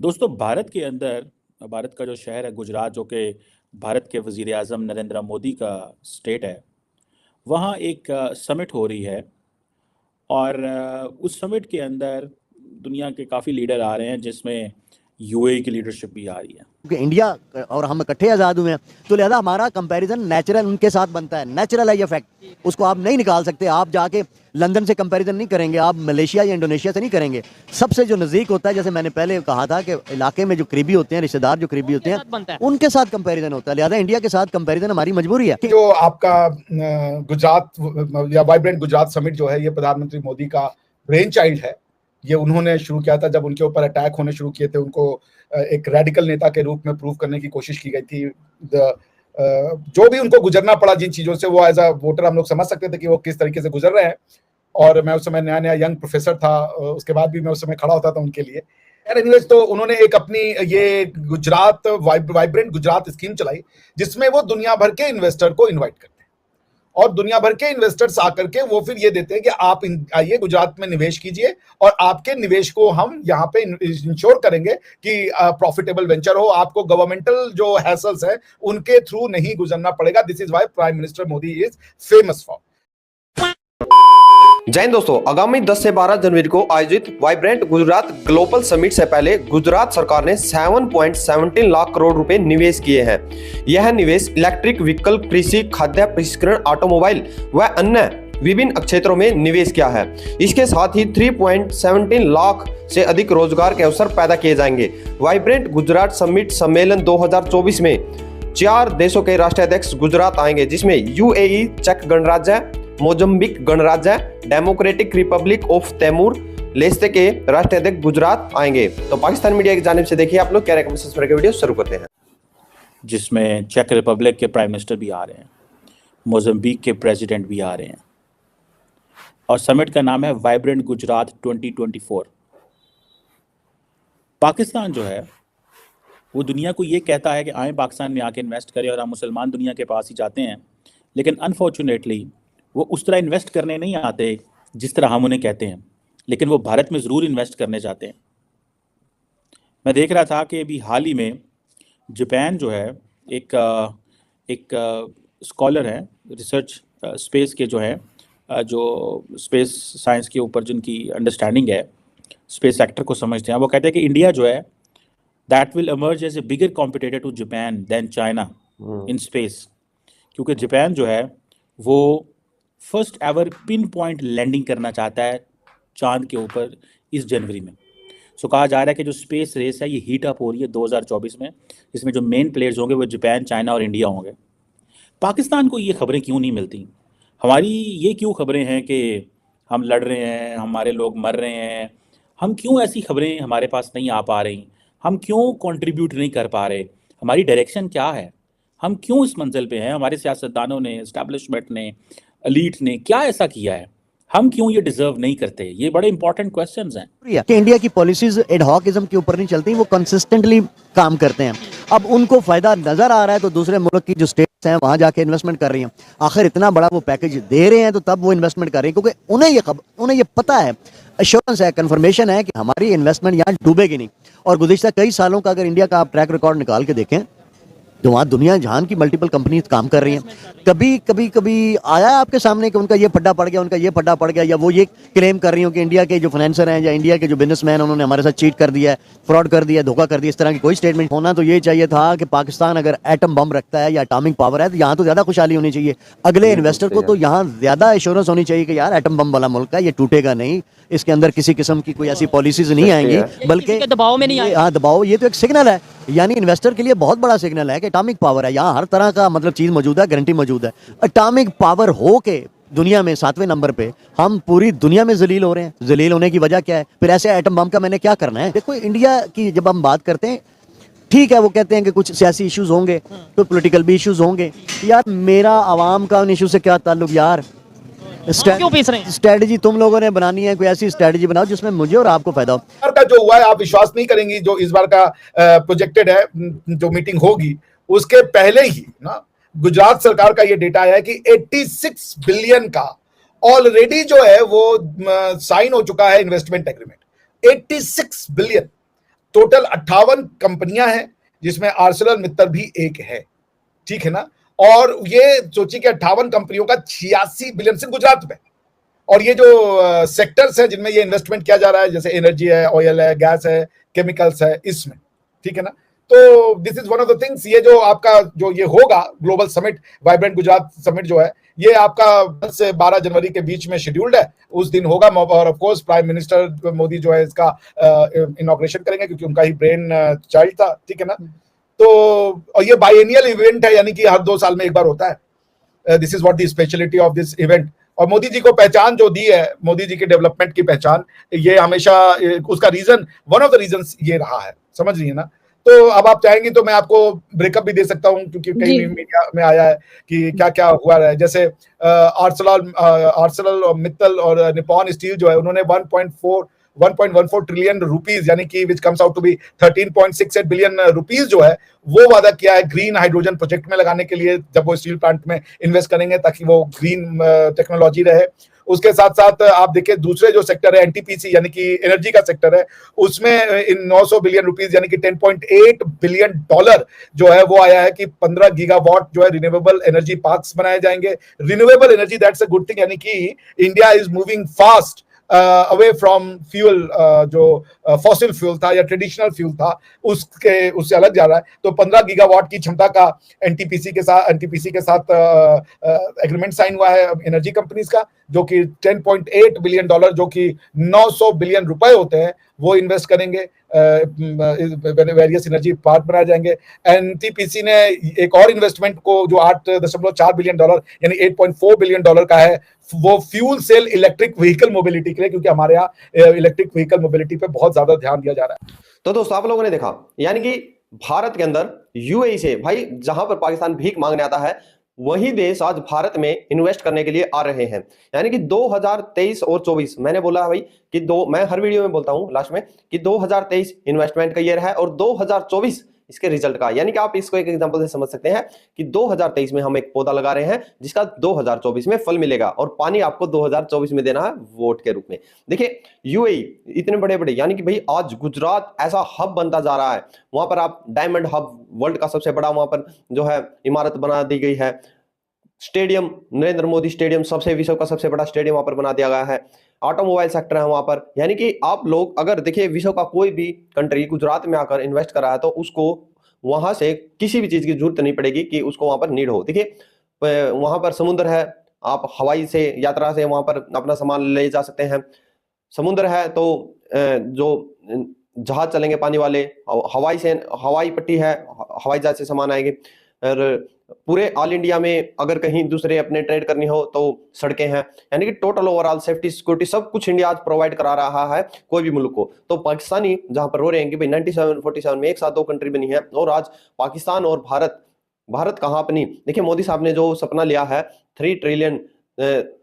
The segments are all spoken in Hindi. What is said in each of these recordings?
दोस्तों भारत के अंदर भारत का जो शहर है गुजरात, जो कि भारत के वजीर आज़म नरेंद्र मोदी का स्टेट है, वहाँ एक समिट हो रही है। और उस समिट के अंदर दुनिया के काफ़ी लीडर आ रहे हैं, जिसमें यूएई की लीडरशिप भी आ रही है। क्योंकि इंडिया और हम इकट्ठे आज़ाद हुए हैं, तो लिहाजा हमारा कंपैरिजन नेचुरल उनके साथ बनता है। नेचुरल है ये फैक्ट, उसको आप नहीं निकाल सकते। आप जाके लंदन से कंपैरिजन नहीं करेंगे, आप मलेशिया या इंडोनेशिया से नहीं करेंगे। सबसे जो नज़दीक होता है, जैसे मैंने पहले कहा था कि इलाके में जो करीबी होते हैं, रिश्तेदार जो करीबी होते हैं, उनके साथ कंपैरिजन होता है। लिहाजा इंडिया के साथ कंपैरिजन हमारी मजबूरी है। जो आपका गुजरात या वाइब्रेंट गुजरात समिट जो है, ये प्रधानमंत्री मोदी का ब्रेन चाइल्ड है। ये उन्होंने शुरू किया था जब उनके ऊपर अटैक होने शुरू किए थे। उनको एक रेडिकल नेता के रूप में प्रूव करने की कोशिश की गई थी। जो भी उनको गुजरना पड़ा जिन चीजों से, वो एज अ वोटर हम लोग समझ सकते थे कि वो किस तरीके से गुजर रहे हैं। और मैं उस समय नया नया यंग प्रोफेसर था, उसके बाद भी मैं उस समय खड़ा होता था उनके लिए। एनीवेज, तो उन्होंने एक अपनी ये गुजरात वाइब्रेंट गुजरात स्कीम चलाई, जिसमें वो दुनिया भर के इन्वेस्टर को इन्वाइट करते हैं और दुनिया भर के इन्वेस्टर्स आकर के वो फिर ये देते हैं कि आप आइए गुजरात में निवेश कीजिए और आपके निवेश को हम यहाँ पे इंश्योर करेंगे कि प्रॉफिटेबल वेंचर हो। आपको गवर्नमेंटल जो हैसल्स है उनके थ्रू नहीं गुजरना पड़ेगा। This is why prime minister Modi is famous for. जय हिंद दोस्तों, आगामी 10 से 12 जनवरी को आयोजित वाइब्रेंट गुजरात ग्लोबल समिट से पहले गुजरात सरकार ने 7.17 लाख करोड़ रुपए निवेश किए हैं। यह निवेश इलेक्ट्रिक व्हीकल, कृषि, खाद्य प्रसंस्करण, ऑटोमोबाइल व अन्य विभिन्न क्षेत्रों में निवेश किया है। इसके साथ ही 3.17 लाख से अधिक रोजगार के अवसर पैदा किए जाएंगे। वाइब्रेंट गुजरात समिट सम्मेलन 2024 में 4 देशों के राष्ट्राध्यक्ष गुजरात आएंगे, जिसमें यूएई, चेक गणराज्य, मोजम्बिक गणराज्य, Democratic Republic of Timor, Leste के राष्ट्राध्यक्ष गुजरात आएंगे। तो पाकिस्तान मीडिया की जानिब से देखिए आप लोग क्या रेकमेंडेशन करके वीडियो शुरू करते हैं, जिसमें चेक रिपब्लिक के प्राइम मिनिस्टर भी आ रहे हैं, मोजम्बिक के प्रेसिडेंट भी आ रहे हैं। और समिट का नाम है वाइब्रेंट गुजरात 2024। पाकिस्तान जो है वो दुनिया को ये कहता है कि आए पाकिस्तान में आके इन्वेस्ट करें, और हम मुसलमान दुनिया के पास ही जाते हैं। लेकिन अनफॉर्चुनेटली वो उस तरह इन्वेस्ट करने नहीं आते जिस तरह हम उन्हें कहते हैं, लेकिन वो भारत में ज़रूर इन्वेस्ट करने जाते हैं। मैं देख रहा था कि अभी हाल ही में जापान जो है, एक स्कॉलर है, रिसर्च स्पेस के जो है, जो स्पेस साइंस के ऊपर जिनकी अंडरस्टैंडिंग है, स्पेस सेक्टर को समझते हैं, वो कहते हैं कि इंडिया जो है that will emerge as a bigger competitor to Japan then China in space. क्योंकि जापान जो है वो first ever pinpoint landing करना चाहता है चांद के ऊपर इस जनवरी में। सो कहा जा रहा है कि जो स्पेस रेस है ये हीट अप हो रही है 2024 में, जिसमें जो मेन प्लेयर्स होंगे वो जापान, चाइना और इंडिया होंगे। पाकिस्तान को ये खबरें क्यों नहीं मिलती? हमारी ये क्यों खबरें हैं कि हम लड़ रहे हैं, हमारे लोग मर रहे हैं? हम क्यों ऐसी खबरें हमारे पास नहीं आ पा रही? हम क्यों कंट्रीब्यूट नहीं कर पा रहे? हमारी डायरेक्शन क्या है? हम क्यों इस मंजिल पे हैं? हमारे सियासतदानों ने, एस्टैब्लिशमेंट ने, एलीट ने क्या ऐसा किया है? हम क्यों ये डिजर्व नहीं करते? ये बड़े इंपॉर्टेंट क्वेश्चंस हैं कि इंडिया की पॉलिसीज एडहॉकिज्म के ऊपर नहीं चलती, वो कंसिस्टेंटली काम करते हैं। अब उनको फायदा नजर आ रहा है तो दूसरे मुल्क की जो स्टेट्स हैं वहां जाके इन्वेस्टमेंट कर रही हैं। आखिर इतना बड़ा वो पैकेज दे रहे हैं तो तब वो इन्वेस्टमेंट कर रही है, क्योंकि उन्हें ये पता है, एश्योरेंस है, कंफर्मेशन है कि हमारी इन्वेस्टमेंट यहाँ डूबेगी नहीं। और गुज़िश्ता कई सालों का अगर इंडिया का आप ट्रैक रिकॉर्ड निकाल के देखें तो वहाँ दुनिया जहान की मल्टीपल कंपनीज काम कर रही हैं। कभी आया आपके सामने कि उनका ये फड्डा पड़ गया, उनका ये फड्डा पड़ गया, या वो ये क्लेम कर रही हो कि इंडिया के जो फाइनेंसर हैं या इंडिया के जो बिजनेसमैन उन्होंने हमारे साथ चीट कर दिया है, फ्रॉड कर दिया, धोखा कर दिया? इस तरह की कोई स्टेटमेंट होना तो ये चाहिए था कि पाकिस्तान अगर एटम बम रखता है या एटॉमिक पावर है तो यहाँ तो ज़्यादा खुशहाली होनी चाहिए। अगले इन्वेस्टर को तो यहाँ ज़्यादा एश्योरेंस होनी चाहिए कि यार एटम बम वाला मुल्क है, ये टूटेगा नहीं, इसके अंदर किसी किस्म की कोई ऐसी पॉलिसीज नहीं आएंगी, बल्कि दबाव में नहीं आएंगे। हाँ, दबाव, ये तो एक सिग्नल है, यानी इन्वेस्टर के लिए बहुत बड़ा सिग्नल है कि एटॉमिक पावर है, यहाँ हर तरह का मतलब चीज़ मौजूद है, गारंटी मौजूद है। एटॉमिक पावर हो के दुनिया में 7वें नंबर पे हम पूरी दुनिया में जलील हो रहे हैं। जलील होने की वजह क्या है? फिर ऐसे एटम बम का मैंने क्या करना है? देखो, इंडिया की जब हम बात करते हैं, ठीक है, वो कहते हैं कि कुछ सियासी इश्यूज होंगे तो पॉलिटिकल भी इश्यूज होंगे। यार मेरा आवाम का उन इशू से क्या ताल्लुक यार? स्ट्रेटजी तुम लोगों ने बनानी है, कोई ऐसी स्ट्रेटजी बनाओ जिसमें मुझे और आपको फायदा हो। का जो हुआ है आप विश्वास नहीं करेंगी, जो इस बार का प्रोजेक्टेड है जो मीटिंग होगी उसके पहले ही ना गुजरात सरकार का ये डेटा है कि 86 बिलियन का ऑलरेडी जो है वो साइन हो चुका है इन्वेस्टमेंट एग्रीमेंट। 86 बिलियन। टोटल 58 कंपनियां हैं, जिसमें आर्सेलर मित्तल भी एक है, ठीक है ना। और ये सोचिए कि 58 कंपनियों का 86 बिलियन सिर्फ गुजरात में। और ये जो सेक्टर्स है जिनमें ये इन्वेस्टमेंट किया जा रहा है, जैसे एनर्जी है, ऑयल है, गैस है, केमिकल्स है, इसमें, ठीक है ना। तो this is one of the things. ये जो आपका जो ये होगा global summit, vibrant Gujarat summit जो है, ये आपका 10 से 12 जनवरी के बीच में शेड्यूल्ड है, उस दिन होगा। और of course prime minister Modi जो है इसका इनॉग्रेशन करेंगे, क्योंकि उनका ही ब्रेन चाइल्ड था, ठीक है ना। तो और ये बाइएनियल इवेंट है, यानी कि हर 2 साल में एक बार होता है। This is what the speciality of this event. और मोदी जी को पहचान जो दी है, मोदी जी के डेवलपमेंट की पहचान, ये हमेशा उसका reason, one of the reasons ये रहा है, समझ रही है ना। तो अब आप चाहेंगी तो मैं आपको ब्रेकअप भी दे सकता हूं, क्योंकि कई मीडिया में आया है कि क्या क्या हुआ है। जैसे आर्सेलर मित्तल और निप्पॉन स्टील जो है, उन्होंने 1.14 ट्रिलियन रुपीज, यानी कि which comes out to be 13.68 billion rupees जो है, वो वादा किया है ग्रीन हाइड्रोजन प्रोजेक्ट में लगाने के लिए, जब वो स्टील प्लांट में इन्वेस्ट करेंगे, ताकि वो ग्रीन टेक्नोलॉजी रहे। उसके साथ साथ आप देखिए दूसरे जो सेक्टर है एनटीपीसी, यानी कि एनर्जी का सेक्टर है, उसमें इन 900 बिलियन रुपीज यानी कि $10.8 बिलियन जो है वो आया है कि 15 गीगावाट जो है रिन्यूएबल एनर्जी पार्क्स बनाए जाएंगे। Renewable energy, that's a good thing, यानी कि India is moving fast away from fuel, जो फॉसिल फ्यूल था या ट्रेडिशनल फ्यूल था, उससे अलग जा रहा है। तो 15 गीगावाट की क्षमता का एनटीपीसी के साथ एग्रीमेंट साइन हुआ है एनर्जी कंपनीज का, जो कि $10.8 बिलियन, जो कि 900 बिलियन रुपए होते हैं, वो इन्वेस्ट करेंगे, वेरियस एनर्जी पार्क बनाए जाएंगे। एनटीपीसी ने एक और इन्वेस्टमेंट को जो $8.4 बिलियन यानी $8.4 बिलियन का है, वो fuel cell electric vehicle mobility के लिए, क्योंकि हमारे यहाँ इलेक्ट्रिक व्हीकल मोबिलिटी पे बहुत ज्यादा ध्यान दिया जा रहा है। तो दोस्तों आप लोगों ने देखा, यानी कि भारत के अंदर यूएई से, भाई जहां पर पाकिस्तान भीख मांगने आता है, वही देश आज भारत में इन्वेस्ट करने के लिए आ रहे हैं। यानी कि 2023 और 24, मैंने बोला भाई कि मैं हर वीडियो में बोलता हूं लास्ट में कि 2023 इन्वेस्टमेंट का ईयर है और 2024 इसके रिजल्ट का। यानी कि आप इसको एक एग्जांपल से समझ सकते हैं कि 2023 में हम एक पौधा लगा रहे हैं, जिसका 2024 में फल मिलेगा, और पानी आपको 2024 में देना है वोट के रूप में। देखिए यूएई इतने बड़े बड़े, यानी कि भाई आज गुजरात ऐसा हब बनता जा रहा है। वहां पर आप डायमंड हब, वर्ल्ड का सबसे बड़ा वहां पर जो है इमारत बना दी गई है। स्टेडियम, नरेंद्र मोदी स्टेडियम, विश्व का सबसे बड़ा स्टेडियम वहां पर बना दिया गया है। ऑटोमोबाइल सेक्टर है वहां पर। यानी कि आप लोग अगर देखिए, विश्व का कोई भी कंट्री गुजरात में आकर इन्वेस्ट कर रहा है, तो उसको वहां से किसी भी चीज की जरूरत नहीं पड़ेगी कि उसको वहां पर नीड हो। देखिए वहां पर समुद्र है, आप हवाई से यात्रा से वहां पर अपना सामान ले जा सकते हैं। समुद्र है तो जो जहाज चलेंगे पानी वाले, हवाई पट्टी है, हवाई जहाज से सामान आएंगे। और पूरे ऑल इंडिया में अगर कहीं दूसरे अपने ट्रेड करनी हो तो सड़कें हैं। यानी कि टोटल ओवरऑल सेफ्टी सिक्योरिटी सब कुछ इंडिया आज प्रोवाइड करा रहा है कोई भी मुल्क को। तो पाकिस्तानी जहां पर रो रहे हैं कि भाई 97-47 में एक साथ 2 कंट्री बनी है, और आज पाकिस्तान और भारत कहां अपनी। देखिए मोदी साहब ने जो सपना लिया है 3 ट्रिलियन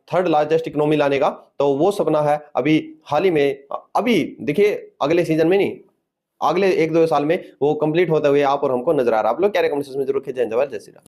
थर्ड लार्जेस्ट इकोनॉमी लाने का, तो वो सपना है अभी हाल ही में, अभी देखिए अगले सीजन में नहीं, अगले 1-2 साल में वो कंप्लीट होते हुए आप और हमको नजर आ रहा है। आप लोग क्या रिकमेंडेशन में जरूर जय हिंद, जय श्री राम।